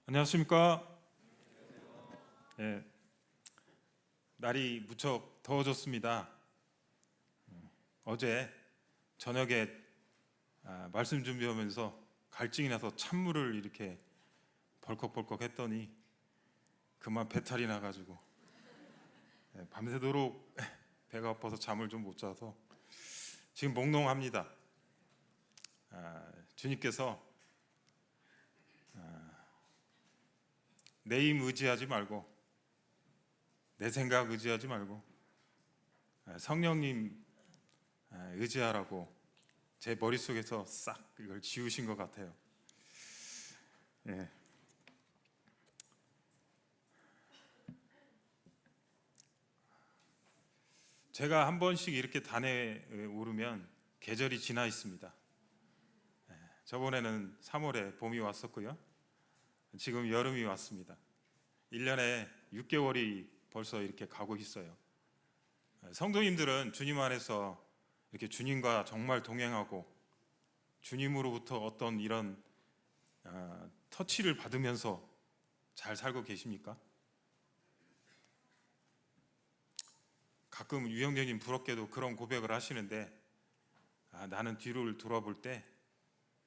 안녕하십니까? 예, 날이 무척 더워졌습니다. 어제 저녁에 말씀 준비하면서 갈증이 나서 찬물을 이렇게 벌컥벌컥 했더니 그만 배탈이 나가지고 밤새도록 배가 아파서 잠을 좀 못 자서 지금 몽롱합니다. 주님께서 내 힘 의지하지 말고 내 생각 의지하지 말고 성령님 의지하라고 제 머릿속에서 싹 이걸 지우신 것 같아요. 예. 제가 한 번씩 이렇게 단에 오르면 계절이 지나 있습니다. 저번에는 3월에 봄이 왔었고요. 지금 여름이 왔습니다. 1년에 6개월이 벌써 이렇게 가고 있어요. 성도님들은 주님 안에서 이렇게 주님과 정말 동행하고 주님으로부터 어떤 이런 터치를 받으면서 잘 살고 계십니까? 가끔 유형제님 부럽게도 그런 고백을 하시는데 나는 뒤를 돌아볼 때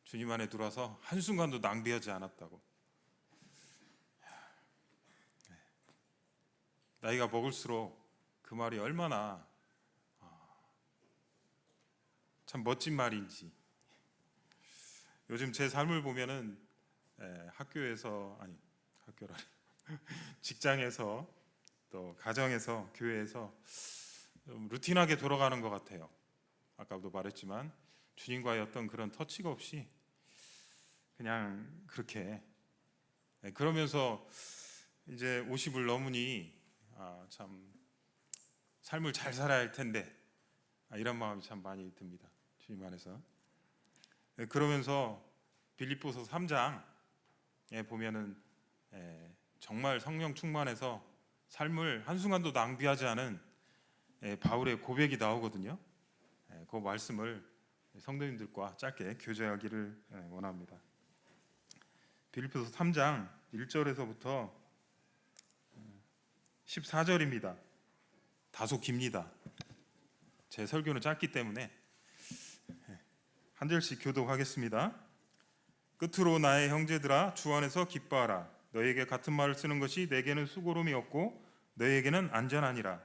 주님 안에 들어와서 한순간도 낭비하지 않았다고. 나이가 먹을수록 그 말이 얼마나 참 멋진 말인지. 요즘 제 삶을 보면은 학교에서 직장에서 또 가정에서 교회에서 좀 루틴하게 돌아가는 것 같아요. 아까도 말했지만 주님과의 어떤 그런 터치가 없이 그냥 그렇게 그러면서 이제 50을 넘으니 참 삶을 잘 살아야 할 텐데 이런 마음이 참 많이 듭니다. 주님 안에서. 그러면서 빌립보서 3장에 보면은 정말 성령 충만해서 삶을 한순간도 낭비하지 않은 바울의 고백이 나오거든요. 그 말씀을 성도님들과 짧게 교제하기를 원합니다. 빌립보서 3장 1절에서부터 14절입니다. 다소 깁니다. 제 설교는 짧기 때문에 한 절씩 교독하겠습니다. 끝으로 나의 형제들아 주 안에서 기뻐하라. 너에게 같은 말을 쓰는 것이 내게는 수고로움이 없고 너에게는 안전하니라.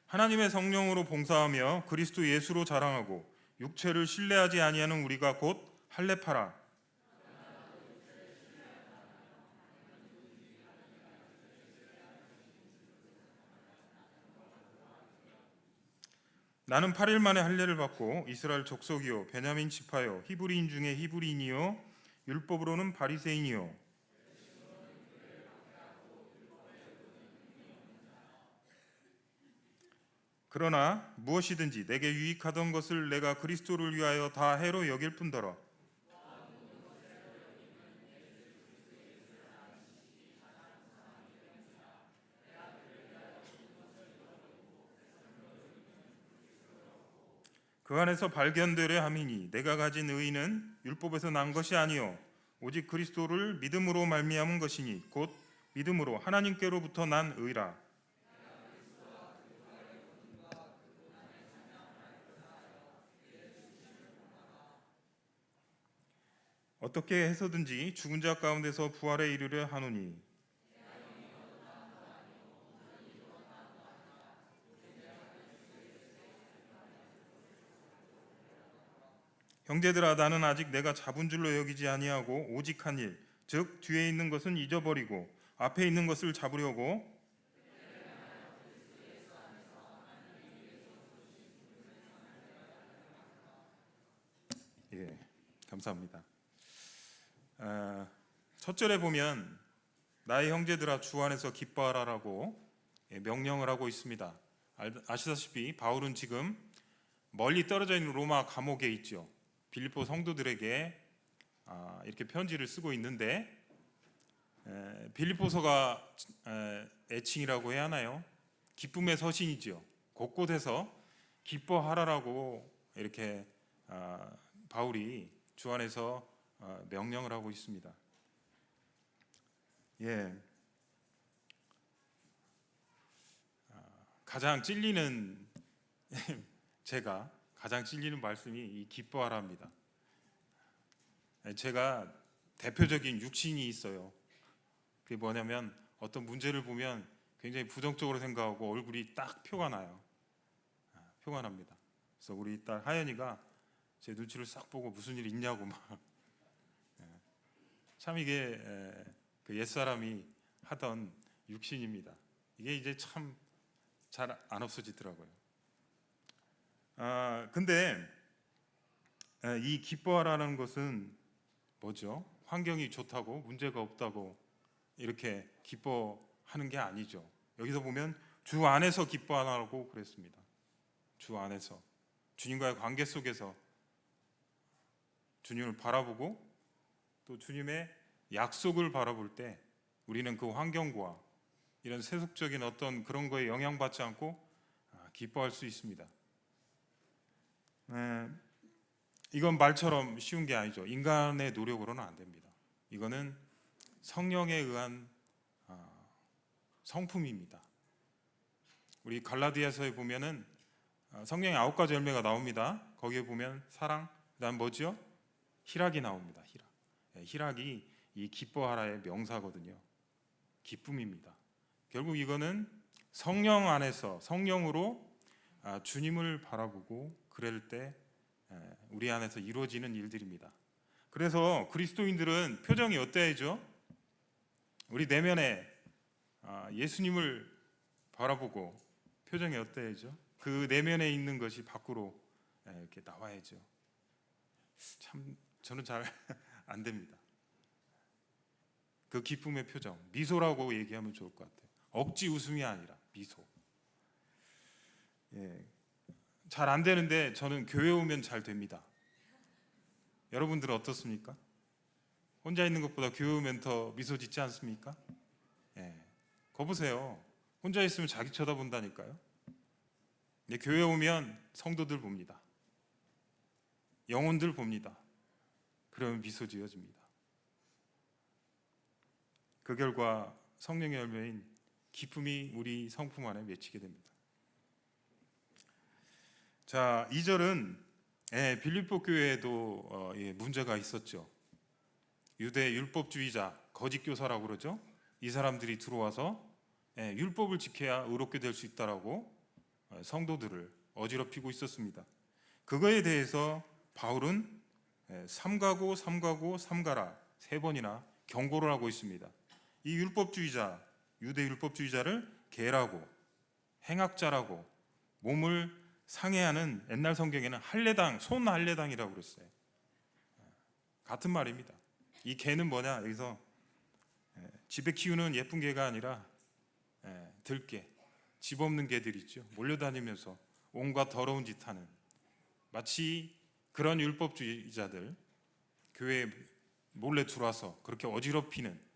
하나님의 성령으로 봉사하며 그리스도 예수로 자랑하고 육체를 신뢰하지 아니하는 우리가 곧 할례파라. 나는 8일 만에 할례를 받고 이스라엘 족속이요 베냐민 지파요 히브리인 중에 히브리인이요 율법으로는 바리새인이요 그러나 무엇이든지 내게 유익하던 것을 내가 그리스도를 위하여 다 해로 여길 뿐더러 그 안에서 발견되려 함이니 내가 가진 의는 율법에서 난 것이 아니요 오직 그리스도를 믿음으로 말미암은 것이니 곧 믿음으로 하나님께로부터 난 의라. 어떻게 해서든지 죽은 자 가운데서 부활에 이르려 하노니 형제들아 나는 아직 내가 잡은 줄로 여기지 아니하고 오직 한 일, 즉 뒤에 있는 것은 잊어버리고 앞에 있는 것을 잡으려고. 예, 감사합니다. 첫 절에 보면 나의 형제들아 주 안에서 기뻐하라라고 명령을 하고 있습니다. 아시다시피 바울은 지금 멀리 떨어져 있는 로마 감옥에 있죠. 빌립보 성도들에게 이렇게 편지를 쓰고 있는데 빌립보서가 애칭이라고 해야 하나요? 기쁨의 서신이죠. 곳곳에서 기뻐하라라고 이렇게 바울이 주 안에서 명령을 하고 있습니다. 가장 찔리는 제가 가장 찔리는 말씀이 이 기뻐하라입니다. 제가 대표적인 육신이 있어요. 그게 뭐냐면 어떤 문제를 보면 굉장히 부정적으로 생각하고 얼굴이 딱 표가 나요. 표가 납니다. 그래서 우리 딸 하연이가 제 눈치를 싹 보고 무슨 일 있냐고 막. 참 이게 그 옛사람이 하던 육신입니다. 이게 이제 참 잘 안 없어지더라고요. 근데 이 기뻐하라는 것은 뭐죠? 환경이 좋다고 문제가 없다고 이렇게 기뻐하는 게 아니죠. 여기서 보면 주 안에서 기뻐하라고 그랬습니다. 주 안에서 주님과의 관계 속에서 주님을 바라보고 또 주님의 약속을 바라볼 때 우리는 그 환경과 이런 세속적인 어떤 그런 거에 영향받지 않고 기뻐할 수 있습니다. 이건 말처럼 쉬운 게 아니죠. 인간의 노력으로는 안 됩니다. 이거는 성령에 의한 성품입니다. 우리 갈라디아서에 보면은 성령의 9가지 열매가 나옵니다. 거기에 보면 사랑, 그다음 뭐죠? 희락이 나옵니다. 희락이 이 기뻐하라의 명사거든요. 기쁨입니다. 결국 이거는 성령 안에서 성령으로 주님을 바라보고 그럴 때 우리 안에서 이루어지는 일들입니다. 그래서 그리스도인들은 표정이 어때야죠? 우리 내면에 예수님을 바라보고 표정이 어때야죠? 그 내면에 있는 것이 밖으로 이렇게 나와야죠. 참 저는 잘 안 됩니다. 그 기쁨의 표정, 미소라고 얘기하면 좋을 것 같아요. 억지 웃음이 아니라 미소. 잘 안 되는데 저는 교회 오면 잘 됩니다. 여러분들은 어떻습니까? 혼자 있는 것보다 교회 오면 더 미소 짓지 않습니까? 거 보세요. 혼자 있으면 자기 쳐다본다니까요. 근데 교회 오면 성도들 봅니다. 영혼들 봅니다. 그러면 미소 지어집니다. 그 결과 성령의 열매인 기쁨이 우리 성품 안에 맺히게 됩니다. 자, 2절은 빌립보 교회에도 문제가 있었죠. 유대 율법주의자, 거짓 교사라고 그러죠. 이 사람들이 들어와서 율법을 지켜야 의롭게 될 수 있다라고 성도들을 어지럽히고 있었습니다. 그거에 대해서 바울은 삼가고 삼가고 삼가라 3번이나 경고를 하고 있습니다. 이 율법주의자, 유대 율법주의자를 개라고 행악자라고 몸을 상해하는 옛날 성경에는 할례당, 손할례당이라고 그랬어요. 같은 말입니다. 이 개는 뭐냐? 여기서 집에 키우는 예쁜 개가 아니라 들개, 집 없는 개들 있죠. 몰려다니면서 온갖 더러운 짓 하는 마치 그런 율법주의자들 교회에 몰래 들어와서 그렇게 어지럽히는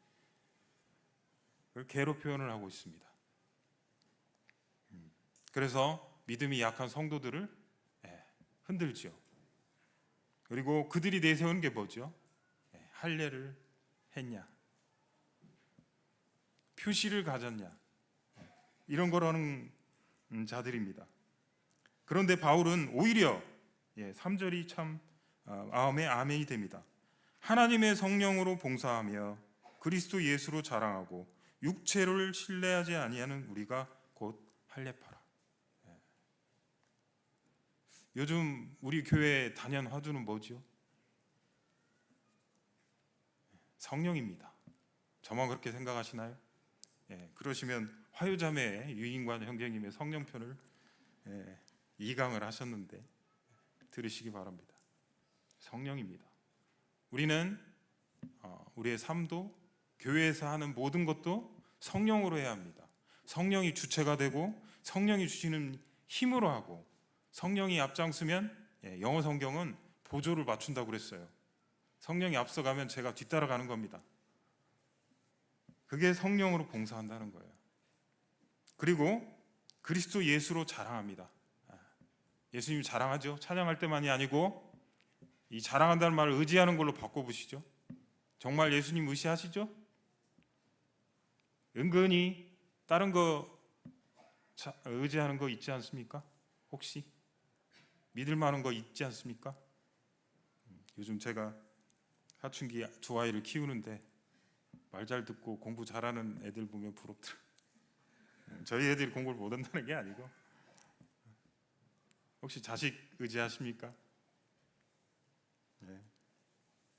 그걸 개로 표현을 하고 있습니다. 그래서 믿음이 약한 성도들을 흔들죠. 그리고 그들이 내세우는 게 뭐죠? 할례를 했냐, 표시를 가졌냐, 이런 거라는 자들입니다. 그런데 바울은 오히려 3절이 참 마음에 아멘이 됩니다. 하나님의 성령으로 봉사하며 그리스도 예수로 자랑하고 육체를 신뢰하지 아니하는 우리가 곧 할례파라. 요즘 우리 교회 단연 화두는 뭐죠? 성령입니다. 저만 그렇게 생각하시나요? 그러시면 화요자매 유인관 형제님의 성령편을 2강을 하셨는데 들으시기 바랍니다. 성령입니다. 우리는 우리의 삶도 교회에서 하는 모든 것도 성령으로 해야 합니다. 성령이 주체가 되고 성령이 주시는 힘으로 하고 성령이 앞장서면 영어 성경은 보조를 맞춘다고 그랬어요. 성령이 앞서가면 제가 뒤따라가는 겁니다. 그게 성령으로 봉사한다는 거예요. 그리고 그리스도 예수로 자랑합니다. 예수님 자랑하죠. 찬양할 때만이 아니고 이 자랑한다는 말을 의지하는 걸로 바꿔보시죠. 정말 예수님 의지하시죠? 은근히 다른 거 의지하는 거 있지 않습니까? 혹시 믿을 만한 거 있지 않습니까? 요즘 제가 사춘기 두 아이를 키우는데 말 잘 듣고 공부 잘하는 애들 보면 부럽더라고요. 저희 애들이 공부를 못한다는 게 아니고, 혹시 자식 의지하십니까? 네.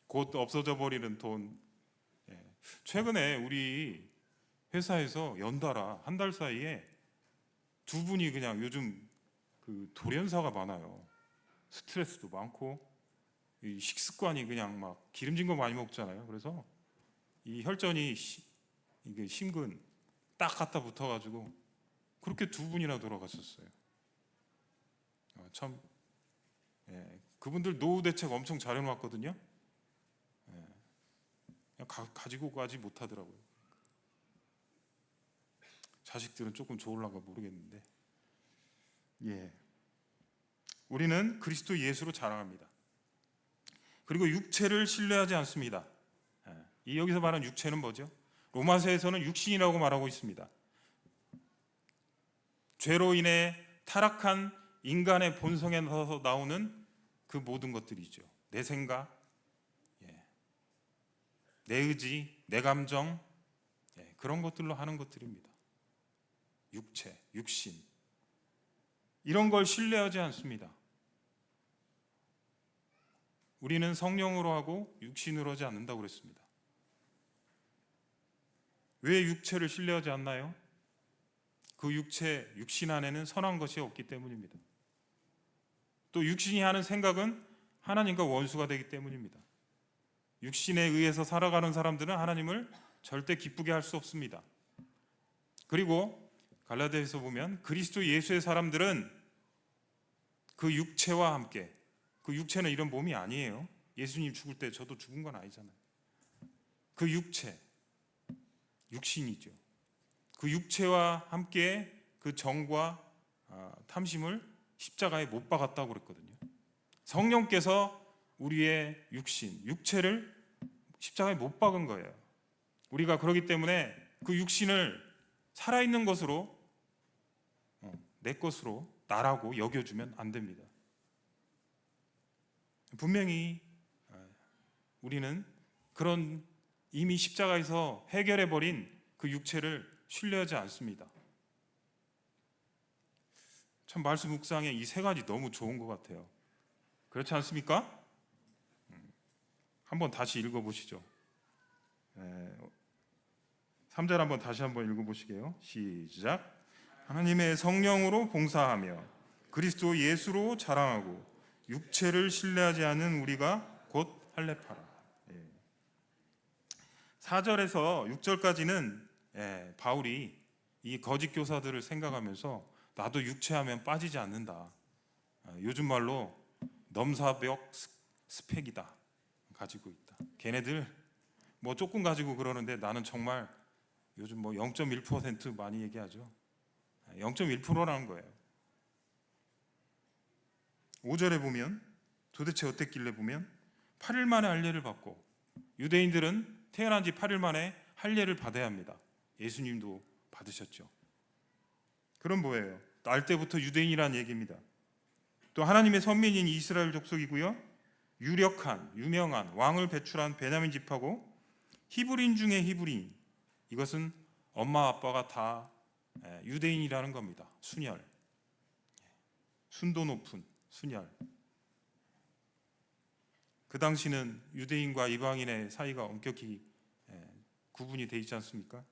곧 없어져 버리는 돈. 네. 최근에 우리 회사에서 연달아 한 달 사이에 두 분이 그냥 요즘 그 돌연사가 많아요. 스트레스도 많고 이 식습관이 그냥 막 기름진 거 많이 먹잖아요. 그래서 이 혈전이 이게 심근 딱 갖다 붙어가지고 그렇게 두 분이나 돌아가셨어요. 참, 그분들 노후 대책 엄청 잘 해놨거든요. 그냥 가지고 가지 못하더라고요. 자식들은 조금 좋을란가 모르겠는데, 우리는 그리스도 예수로 자랑합니다. 그리고 육체를 신뢰하지 않습니다. 이 여기서 말하는 육체는 뭐죠? 로마서에서는 육신이라고 말하고 있습니다. 죄로 인해 타락한 인간의 본성에서 나오는 그 모든 것들이죠. 내 생각, 내 의지, 내 감정, 그런 것들로 하는 것들입니다. 육체, 육신, 이런 걸 신뢰하지 않습니다. 우리는 성령으로 하고 육신으로 하지 않는다고 그랬습니다. 왜 육체를 신뢰하지 않나요? 그 육신 안에는 선한 것이 없기 때문입니다. 또 육신이 하는 생각은 하나님과 원수가 되기 때문입니다. 육신에 의해서 살아가는 사람들은 하나님을 절대 기쁘게 할 수 없습니다. 그리고 갈라디아에서 보면 그리스도 예수의 사람들은 그 육체와 함께, 그 육체는 이런 몸이 아니에요. 예수님 죽을 때 저도 죽은 건 아니잖아요. 그 육체, 육신이죠. 그 육체와 함께 그 정과 탐심을 십자가에 못 박았다고 그랬거든요. 성령께서 우리의 육체를 십자가에 못 박은 거예요. 우리가 그러기 때문에 그 육신을 살아있는 것으로, 내 것으로 나라고 여겨주면 안 됩니다. 분명히 우리는 그런 이미 십자가에서 해결해버린 그 육체를 신뢰하지 않습니다. 참 말씀 묵상에 이 세 가지 너무 좋은 것 같아요. 그렇지 않습니까? 한번 다시 읽어보시죠. 3절 한번 다시 한번 읽어보시게요. 시작. 하나님의 성령으로 봉사하며 그리스도 예수로 자랑하고 육체를 신뢰하지 않는 우리가 곧 할례파라. 4절에서 6절까지는 바울이 이 거짓 교사들을 생각하면서 나도 육체하면 빠지지 않는다. 요즘 말로 넘사벽 스펙이다. 가지고 있다. 걔네들 뭐 조금 가지고 그러는데 나는 정말 요즘 뭐 0.1% 많이 얘기하죠. 0.1%라는 거예요. 5절에 보면 도대체 어땠길래 보면 8일 만에 할례를 받고, 유대인들은 태어난 지 8일 만에 할례를 받아야 합니다. 예수님도 받으셨죠. 그럼 뭐예요? 날 때부터 유대인이라는 얘기입니다. 또 하나님의 선민인 이스라엘 족속이고요. 유명한 왕을 배출한 베냐민 집하고 히브리인 중에 히브리인, 이것은 엄마 아빠가 다 유대인이라는 겁니다. 순혈, 순도 높은 순혈. 그 당시는 유대인과 이방인의 사이가 엄격히 구분이 되어 있지 않습니까?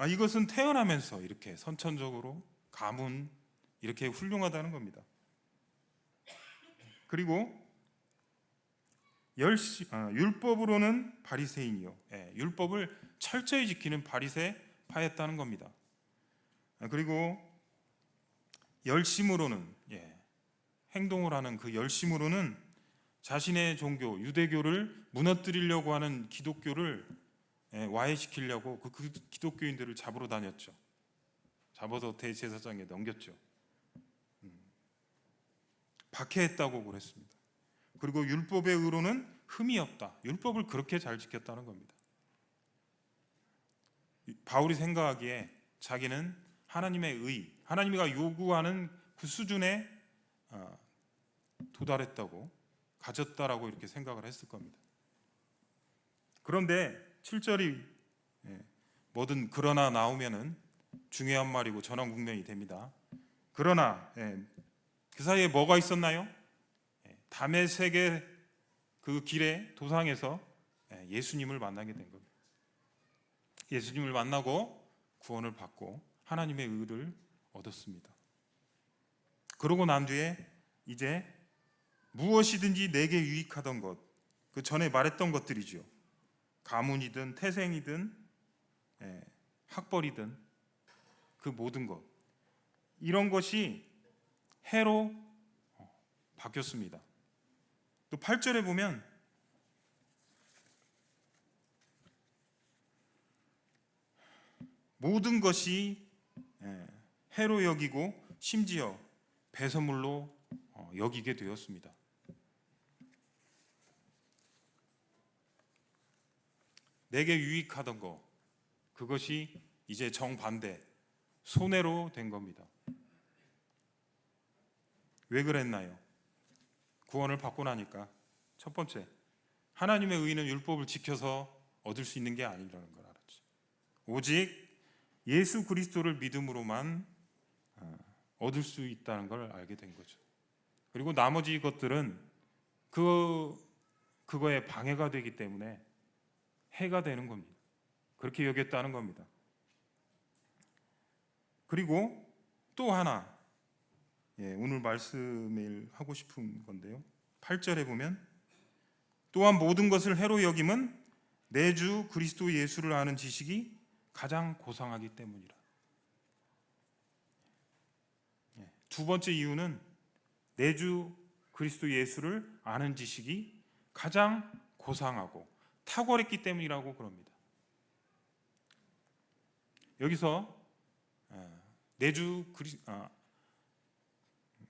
이것은 태어나면서 이렇게 선천적으로 가문 이렇게 훌륭하다는 겁니다. 그리고 율법으로는 바리새인이요. 율법을 철저히 지키는 바리새파였다는 겁니다. 그리고 열심으로는, 행동을 하는 그 열심으로는 자신의 종교 유대교를 무너뜨리려고 하는 기독교를 와해시키려고 그 기독교인들을 잡으러 다녔죠. 잡아서 대제사장에 넘겼죠. 박해했다고 그랬습니다. 그리고 율법의 의로는 흠이 없다. 율법을 그렇게 잘 지켰다는 겁니다. 바울이 생각하기에 자기는 하나님의 의, 하나님이 요구하는 그 수준에 도달했다고, 가졌다라고 이렇게 생각을 했을 겁니다. 그런데 7절이 뭐든 그러나 나오면은 중요한 말이고 전환국면이 됩니다. 그러나 그 사이에 뭐가 있었나요? 다메섹의 그 길에 도상에서 예수님을 만나게 된 겁니다. 예수님을 만나고 구원을 받고 하나님의 의를 얻었습니다. 그러고 난 뒤에 이제 무엇이든지 내게 유익하던 것, 그 전에 말했던 것들이죠. 가문이든 태생이든 학벌이든 그 모든 것, 이런 것이 해로 바뀌었습니다. 또 8절에 보면 모든 것이 해로 여기고 심지어 배설물로 여기게 되었습니다. 내게 유익하던 것, 그것이 이제 정반대, 손해로 된 겁니다. 왜 그랬나요? 구원을 받고 나니까 첫 번째, 하나님의 의는 율법을 지켜서 얻을 수 있는 게 아니라는 걸 알았죠. 오직 예수 그리스도를 믿음으로만 얻을 수 있다는 걸 알게 된 거죠. 그리고 나머지 것들은 그거에 방해가 되기 때문에 해가 되는 겁니다. 그렇게 여겼다는 겁니다. 그리고 또 하나, 오늘 말씀을 하고 싶은 건데요. 8절에 보면 또한 모든 것을 해로 여김은 내 주 그리스도 예수를 아는 지식이 가장 고상하기 때문이라. 두 번째 이유는 내 주 그리스도 예수를 아는 지식이 가장 고상하고 탁월했기 때문이라고 그럽니다. 여기서 내 주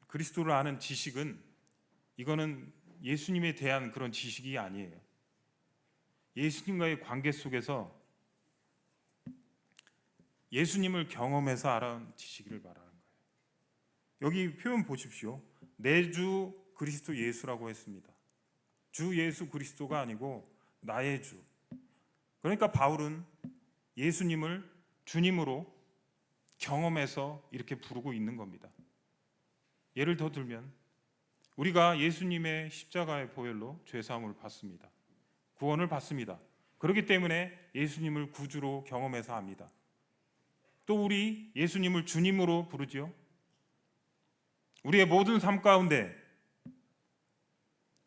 그리스도를 아는 지식은, 이거는 예수님에 대한 그런 지식이 아니에요. 예수님과의 관계 속에서 예수님을 경험해서 알아온 지식을 말하는 거예요. 여기 표현 보십시오. 내 주 그리스도 예수라고 했습니다. 주 예수 그리스도가 아니고 나의 주. 그러니까 바울은 예수님을 주님으로 경험해서 이렇게 부르고 있는 겁니다. 예를 더 들면 우리가 예수님의 십자가의 보혈로 죄사함을 받습니다. 구원을 받습니다. 그렇기 때문에 예수님을 구주로 경험해서 합니다. 또 우리 예수님을 주님으로 부르죠. 우리의 모든 삶 가운데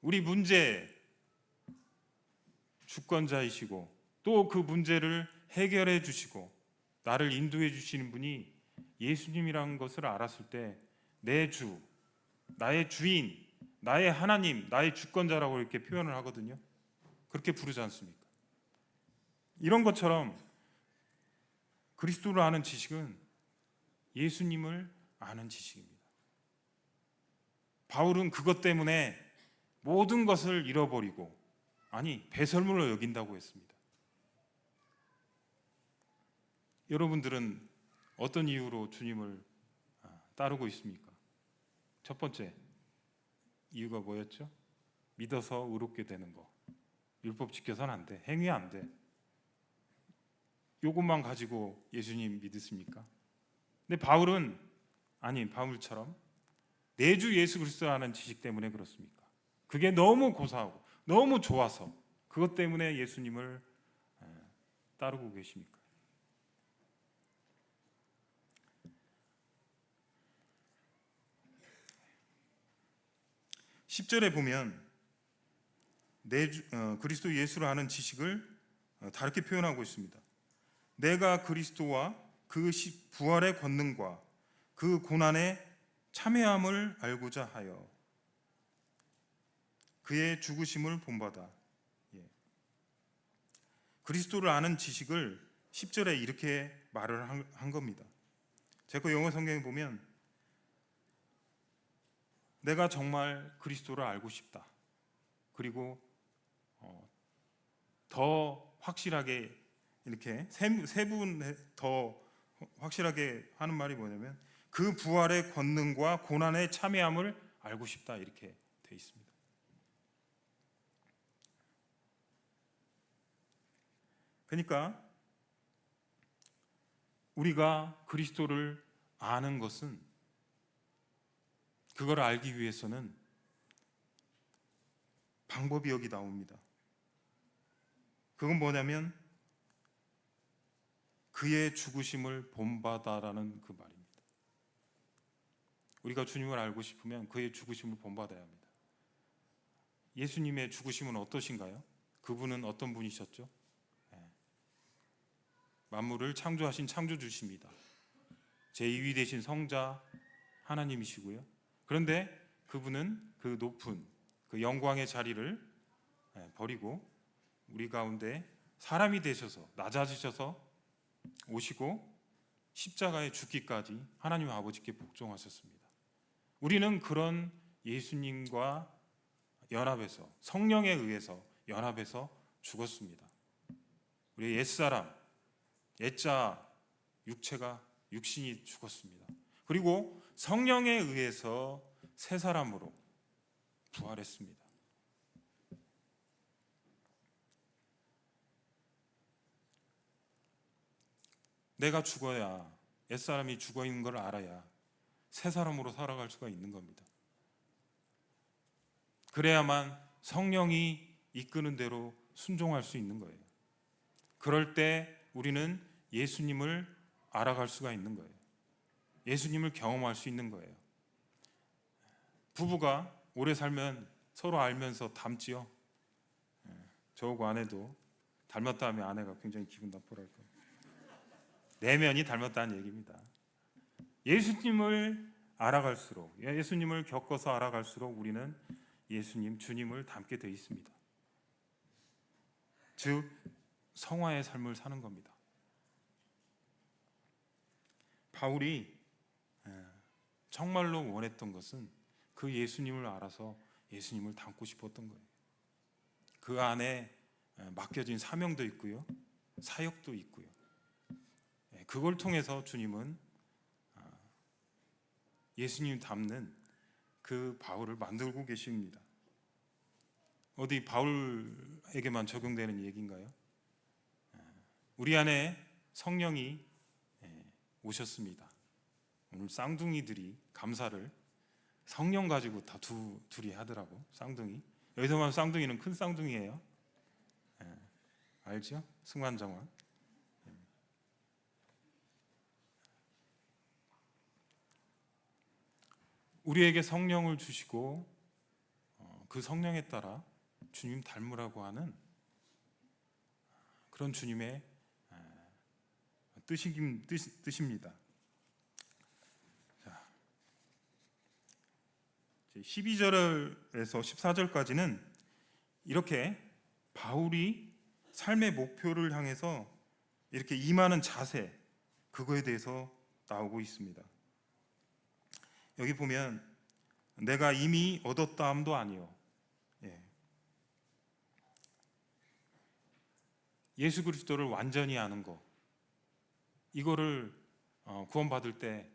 우리 문제 주권자이시고 또 그 문제를 해결해 주시고 나를 인도해 주시는 분이 예수님이라는 것을 알았을 때 내 주, 나의 주인, 나의 하나님, 나의 주권자라고 이렇게 표현을 하거든요. 그렇게 부르지 않습니까? 이런 것처럼 그리스도를 아는 지식은 예수님을 아는 지식입니다. 바울은 그것 때문에 모든 것을 잃어버리고, 아니 배설물로 여긴다고 했습니다. 여러분들은 어떤 이유로 주님을 따르고 있습니까? 첫 번째 이유가 뭐였죠? 믿어서 의롭게 되는 거. 율법 지켜서는 안 돼. 행위 안 돼. 요것만 가지고 예수님 믿으십니까? 근데 바울은 바울처럼 내 주 예수 그리스도라는 지식 때문에 그렇습니까? 그게 너무 고사하고 너무 좋아서 그것 때문에 예수님을 따르고 계십니까? 10절에 보면 그리스도 예수를 아는 지식을 다르게 표현하고 있습니다. 내가 그리스도와 그 부활의 권능과 그 고난의 참회함을 알고자 하여 그의 죽으심을 본받아. 그리스도를 아는 지식을 10절에 이렇게 말을 한 겁니다. 제가 영어 성경에 보면 내가 정말 그리스도를 알고 싶다. 그리고 더 확실하게 이렇게 세 분 더 확실하게 하는 말이 뭐냐면 그 부활의 권능과 고난의 참여함을 알고 싶다 이렇게 돼 있습니다. 그러니까 우리가 그리스도를 아는 것은 그걸 알기 위해서는 방법이 여기 나옵니다. 그건 뭐냐면 그의 죽으심을 본받아라는 그 말입니다. 우리가 주님을 알고 싶으면 그의 죽으심을 본받아야 합니다. 예수님의 죽으심은 어떠신가요? 그분은 어떤 분이셨죠? 만물을 창조하신 창조주십니다. 제2위 되신 성자 하나님이시고요. 그런데 그분은 그 높은 그 영광의 자리를 버리고 우리 가운데 사람이 되셔서 낮아지셔서 오시고 십자가에 죽기까지 하나님 아버지께 복종하셨습니다. 우리는 그런 예수님과 연합해서 성령에 의해서 연합해서 죽었습니다. 우리의 옛사람, 옛자 육체가 육신이 죽었습니다. 그리고 성령에 의해서 새 사람으로 부활했습니다. 내가 죽어야 옛사람이 죽어 있는 걸 알아야 새 사람으로 살아갈 수가 있는 겁니다. 그래야만 성령이 이끄는 대로 순종할 수 있는 거예요. 그럴 때 우리는 예수님을 알아갈 수가 있는 거예요. 예수님을 경험할 수 있는 거예요. 부부가 오래 살면 서로 알면서 닮지요. 저하고 아내도 닮았다 하면 아내가 굉장히 기분 나쁘랄 거예요. 내면이 닮았다는 얘기입니다. 예수님을 알아갈수록, 예수님을 겪어서 알아갈수록 우리는 예수님, 주님을 닮게 되어 있습니다. 즉 성화의 삶을 사는 겁니다. 바울이 정말로 원했던 것은 그 예수님을 알아서 예수님을 닮고 싶었던 거예요. 그 안에 맡겨진 사명도 있고요, 사역도 있고요. 그걸 통해서 주님은 예수님 닮는 그 바울을 만들고 계십니다. 어디 바울에게만 적용되는 얘기인가요? 우리 안에 성령이 오셨습니다. 오늘 쌍둥이들이 감사를 성령 가지고 다 둘이 하더라고. 쌍둥이. 여기서만 쌍둥이는 큰 쌍둥이에요. 알죠? 승환정환. 우리에게 성령을 주시고 그 성령에 따라 주님 닮으라고 하는 그런 주님의 뜻입니다. 12절에서 14절까지는 이렇게 바울이 삶의 목표를 향해서 이렇게 임하는 자세, 그거에 대해서 나오고 있습니다. 여기 보면 내가 이미 얻었다함도 아니요. 예수 그리스도를 완전히 아는 거, 이거를 구원받을 때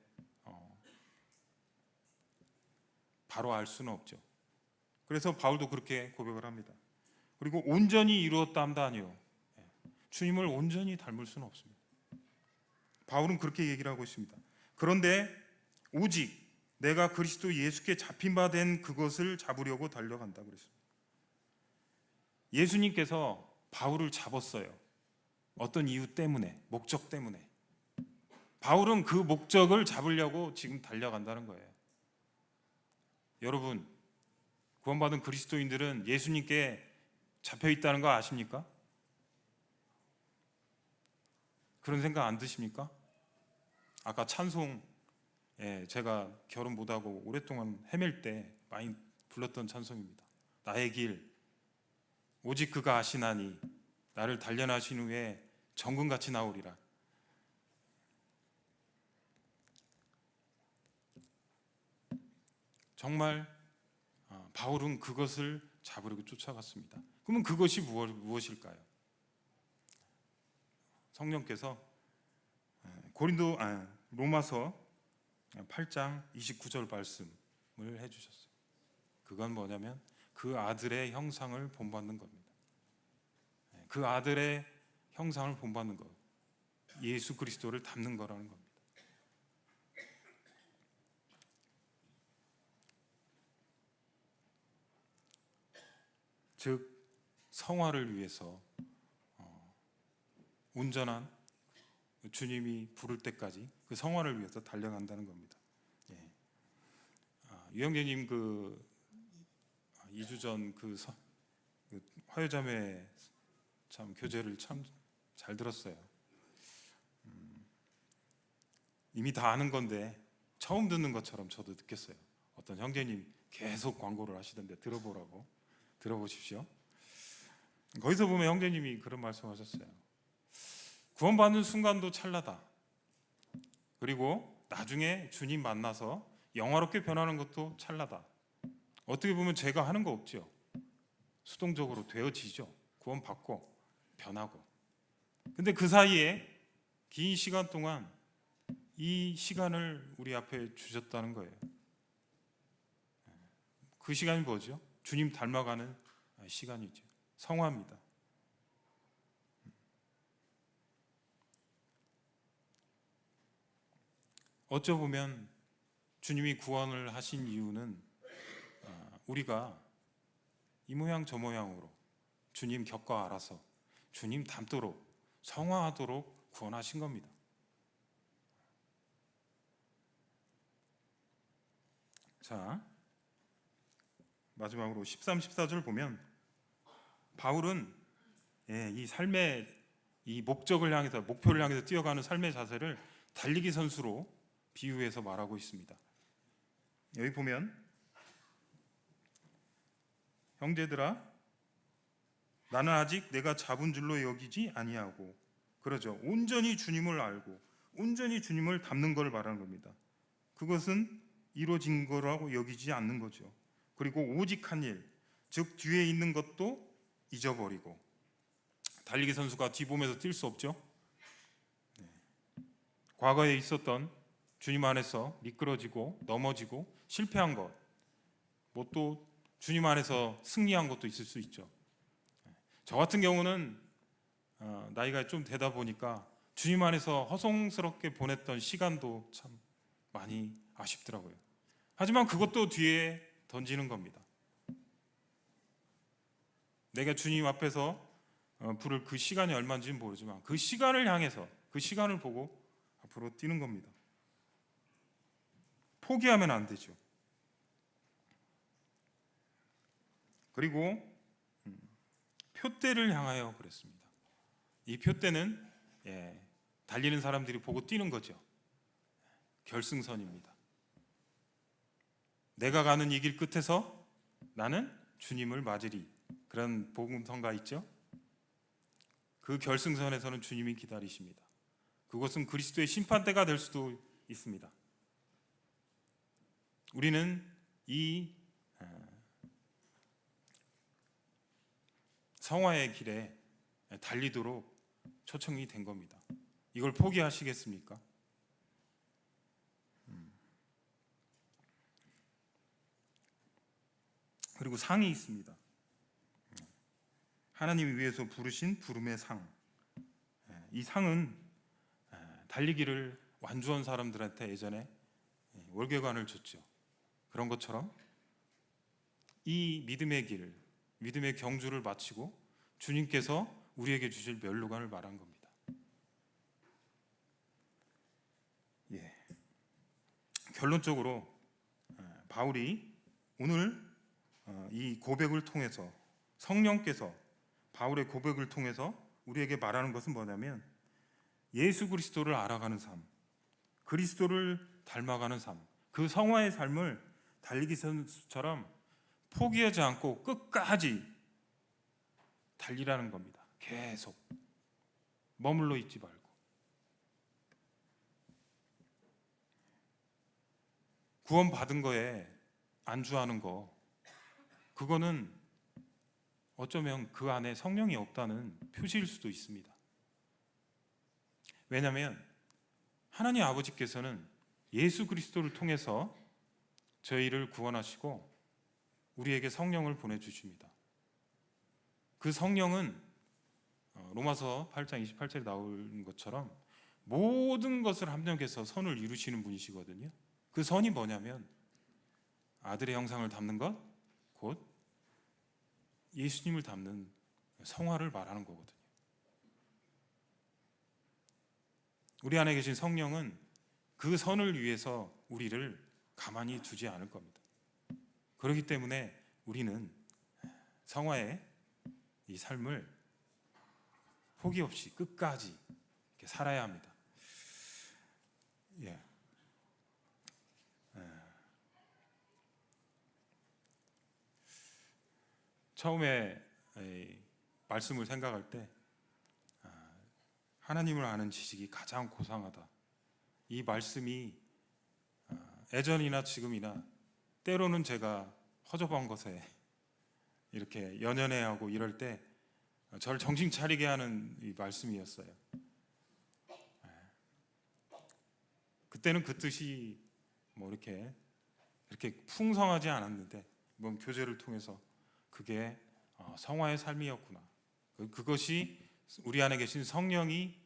바로 알 수는 없죠. 그래서 바울도 그렇게 고백을 합니다. 그리고 온전히 이루었다함도 아니요. 주님을 온전히 닮을 수는 없습니다. 바울은 그렇게 얘기를 하고 있습니다. 그런데 오직 내가 그리스도 예수께 잡힌 바 된 그것을 잡으려고 달려간다 그랬습니다. 예수님께서 바울을 잡았어요. 어떤 이유 때문에, 목적 때문에. 바울은 그 목적을 잡으려고 지금 달려간다는 거예요. 여러분, 구원받은 그리스도인들은 예수님께 잡혀 있다는 거 아십니까? 그런 생각 안 드십니까? 아까 찬송, 제가 결혼 못하고 오랫동안 헤맬 때 많이 불렀던 찬송입니다. 나의 길 오직 그가 아시나니 나를 단련하신 후에 정금같이 나오리라. 정말 바울은 그것을 잡으려고 쫓아갔습니다. 그러면 그것이 무엇일까요? 성령께서 로마서 8장 29절 말씀을 해주셨어요. 그건 뭐냐면 그 아들의 형상을 본받는 겁니다. 그 아들의 형상을 본받는 것, 예수 그리스도를 닮는 거라는 겁니다. 즉 성화를 위해서 온전한 주님이 부를 때까지 그 성화를 위해서 달려간다는 겁니다. 예. 유영재님 2주 전 그 화요자매 참 교제를 참 잘 들었어요. 이미 다 아는 건데 처음 듣는 것처럼 저도 느꼈어요. 어떤 형제님 계속 광고를 하시던데 들어보십시오. 거기서 보면 형제님이 그런 말씀하셨어요. 구원받는 순간도 찰나다. 그리고 나중에 주님 만나서 영화롭게 변하는 것도 찰나다. 어떻게 보면 제가 하는 거 없죠. 수동적으로 되어지죠. 구원받고 변하고. 근데 그 사이에 긴 시간 동안 이 시간을 우리 앞에 주셨다는 거예요. 그 시간이 뭐죠? 주님 닮아가는 시간이죠. 성화입니다. 어쩌보면 주님이 구원을 하신 이유는 우리가 이 모양 저 모양으로 주님 격과 알아서 주님 닮도록 성화하도록 구원하신 겁니다. 자, 마지막으로 13, 14절 보면 바울은 이 삶의 이 목표를 향해서 뛰어가는 삶의 자세를 달리기 선수로 비유해서 말하고 있습니다. 여기 보면 형제들아 나는 아직 내가 잡은 줄로 여기지 아니하고 그러죠. 온전히 주님을 알고 온전히 주님을 닮는 걸 말하는 겁니다. 그것은 이루어진 거라고 여기지 않는 거죠. 그리고 오직 한 일, 즉 뒤에 있는 것도 잊어버리고 달리기 선수가 뒤보면서 뛸 수 없죠. 과거에 있었던 주님 안에서 미끄러지고 넘어지고 실패한 것, 뭐 또 주님 안에서 승리한 것도 있을 수 있죠. 저 같은 경우는 나이가 좀 되다 보니까 주님 안에서 허송스럽게 보냈던 시간도 참 많이 아쉽더라고요. 하지만 그것도 뒤에 던지는 겁니다. 내가 주님 앞에서 부를 그 시간이 얼마인지는 모르지만 그 시간을 향해서 그 시간을 보고 앞으로 뛰는 겁니다. 포기하면 안 되죠. 그리고 표대를 향하여 그랬습니다. 이 표대는 달리는 사람들이 보고 뛰는 거죠. 결승선입니다. 내가 가는 이 길 끝에서 나는 주님을 맞으리. 그런 복음성가 있죠. 그 결승선에서는 주님이 기다리십니다. 그것은 그리스도의 심판대가 될 수도 있습니다. 우리는 이 성화의 길에 달리도록 초청이 된 겁니다. 이걸 포기하시겠습니까? 그리고 상이 있습니다. 하나님이 위해서 부르신 부름의 상. 이 상은 달리기를 완주한 사람들한테 예전에 월계관을 줬죠. 그런 것처럼 이 믿음의 길, 믿음의 경주를 마치고 주님께서 우리에게 주실 면류관을 말한 겁니다. 결론적으로 바울이 오늘 이 고백을 통해서 성령께서 바울의 고백을 통해서 우리에게 말하는 것은 뭐냐면 예수 그리스도를 알아가는 삶, 그리스도를 닮아가는 삶, 그 성화의 삶을 달리기 선수처럼 포기하지 않고 끝까지 달리라는 겁니다. 계속 머물러 있지 말고. 구원 받은 거에 안주하는 거 그거는 어쩌면 그 안에 성령이 없다는 표시일 수도 있습니다. 왜냐하면 하나님 아버지께서는 예수 그리스도를 통해서 저희를 구원하시고 우리에게 성령을 보내주십니다. 그 성령은 로마서 8장 28절에 나오는 것처럼 모든 것을 합력해서 선을 이루시는 분이시거든요. 그 선이 뭐냐면 아들의 형상을 담는 것, 곧 예수님을 담는 성화를 말하는 거거든요. 우리 안에 계신 성령은 그 선을 위해서 우리를 가만히 두지 않을 겁니다. 그렇기 때문에 우리는 성화의 이 삶을 포기 없이 끝까지 이렇게 살아야 합니다. 예. 처음에 말씀을 생각할 때 하나님을 아는 지식이 가장 고상하다. 이 말씀이 예전이나 지금이나 때로는 제가 허접한 것에 이렇게 연연해하고 이럴 때 저를 정신 차리게 하는 이 말씀이었어요. 그때는 그 뜻이 뭐 이렇게 풍성하지 않았는데 이번 교제를 통해서 그게 성화의 삶이었구나. 그것이 우리 안에 계신 성령이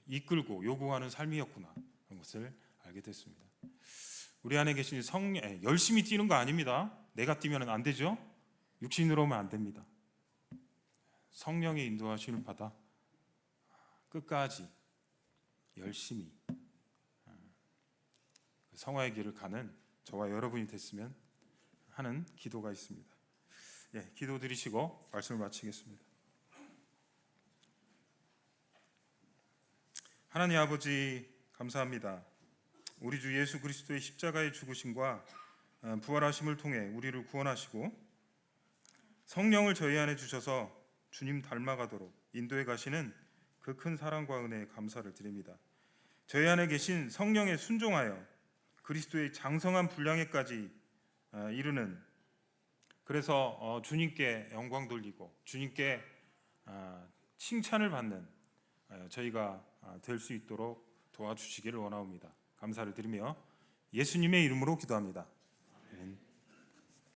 이끌고 요구하는 삶이었구나. 그런 것을 알게 됐습니다. 우리 안에 계신 성령, 열심히 뛰는 거 아닙니다. 내가 뛰면 안 되죠. 육신으로 오면 안 됩니다. 성령의 인도하심을 받아 끝까지 열심히 성화의 길을 가는 저와 여러분이 됐으면 하는 기도가 있습니다. 예, 기도 드리시고 말씀을 마치겠습니다. 하나님 아버지 감사합니다. 우리 주 예수 그리스도의 십자가의 죽으심과 부활하심을 통해 우리를 구원하시고 성령을 저희 안에 주셔서 주님 닮아가도록 인도해 가시는 그 큰 사랑과 은혜에 감사를 드립니다. 저희 안에 계신 성령에 순종하여 그리스도의 장성한 분량에까지 이르는, 그래서 주님께 영광 돌리고 주님께 칭찬을 받는 저희가 될 수 있도록 도와주시기를 원하옵니다. 감사를 드리며 예수님의 이름으로 기도합니다.